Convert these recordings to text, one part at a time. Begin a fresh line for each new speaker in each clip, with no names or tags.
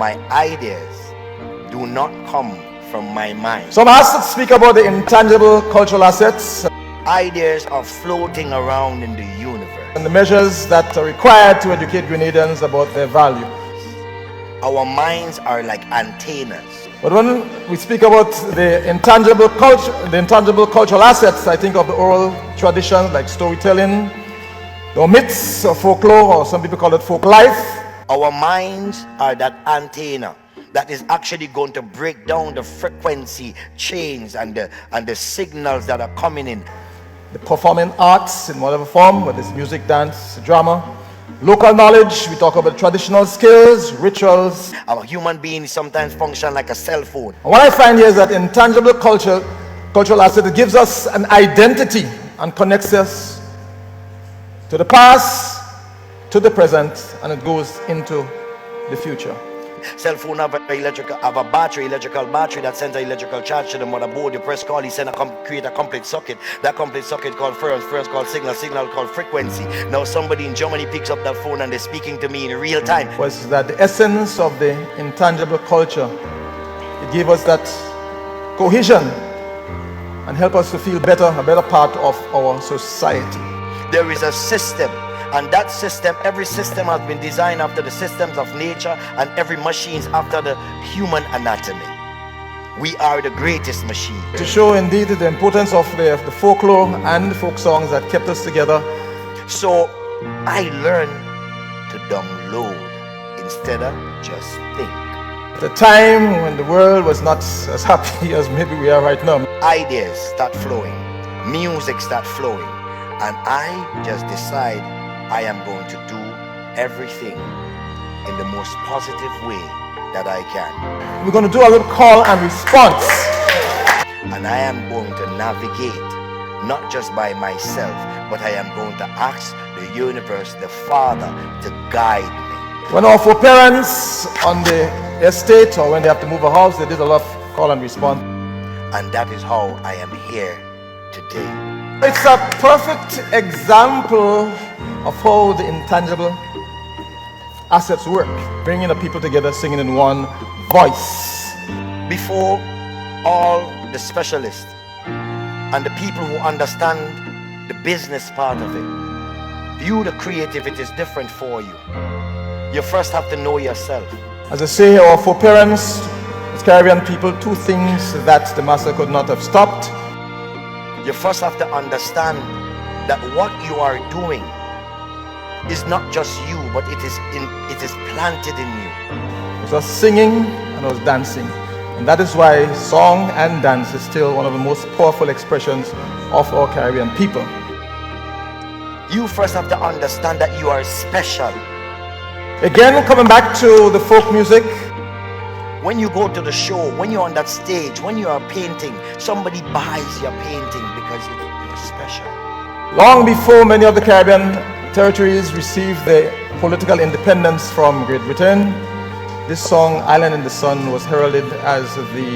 My ideas do not come from my mind.
So I'm asked to speak about the intangible cultural assets
Ideas are floating around in the universe.
and the measures that are required to educate Grenadians about their value.
Our minds are like antennas.
But when we speak about the intangible cultural assets, I think of the oral traditions like storytelling, the myths or folklore, or some people call it folk life.
Our minds are that antenna that is actually going to break down the frequency chains and the signals that are coming in.
The performing arts in whatever form, whether it's music, dance, drama. Local knowledge, we talk about traditional skills, rituals.
Our human beings sometimes function like a cell phone.
And what I find here is that intangible cultural asset, it gives us an identity and connects us to the past, to the present, and it goes into the future.
Cell phone have a electrical battery that sends an electrical charge to the motherboard. You press call, he create a complete socket. That complete socket called frequency called signal called frequency. Now somebody in Germany picks up that phone and they're speaking to me in real time.
Was that the essence of the intangible culture? It gave us that cohesion and help us to feel better, a better part of our society.
There is a system. And that system, every system has been designed after the systems of nature, and every machine is after the human anatomy. We are the greatest machine.
To show indeed the importance of the folklore and the folk songs that kept us together.
So I learned to download instead of just think.
At a time when the world was not as happy as maybe we are right now.
Ideas start flowing, music start flowing, and I just decide I am going to do everything in the most positive way that I can.
We're going to do a little call and response.
And I am going to navigate, not just by myself, but I am going to ask the universe, the Father, to guide me.
When our foreparents on the estate or when they have to move a house, they did a lot of call and response.
And that is how I am here today.
It's a perfect example of how the intangible assets work, bringing the people together, singing in one voice.
Before all the specialists and the people who understand the business part of it, you, the creative, it is different for you. You first have to know yourself.
As I say, our foreparents, as Caribbean people, two things that the master could not have stopped.
You first have to understand that what you are doing is not just you, but it is planted in you.
It was singing and it was dancing. And that is why song and dance is still one of the most powerful expressions of our Caribbean people.
You first have to understand that you are special.
Again, coming back to the folk music.
When you go to the show, when you're on that stage, when you are painting, somebody buys your painting because you're special.
Long before many of the Caribbean territories received their political independence from Great Britain, this song, Island in the Sun, was heralded as the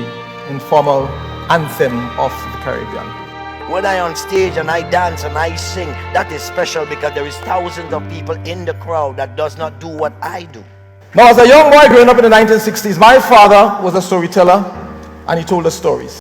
informal anthem of the Caribbean.
When I'm on stage and I dance and I sing, that is special because there is thousands of people in the crowd that does not do what I do.
Now, as a young boy growing up in the 1960s, my father was a storyteller and he told us stories.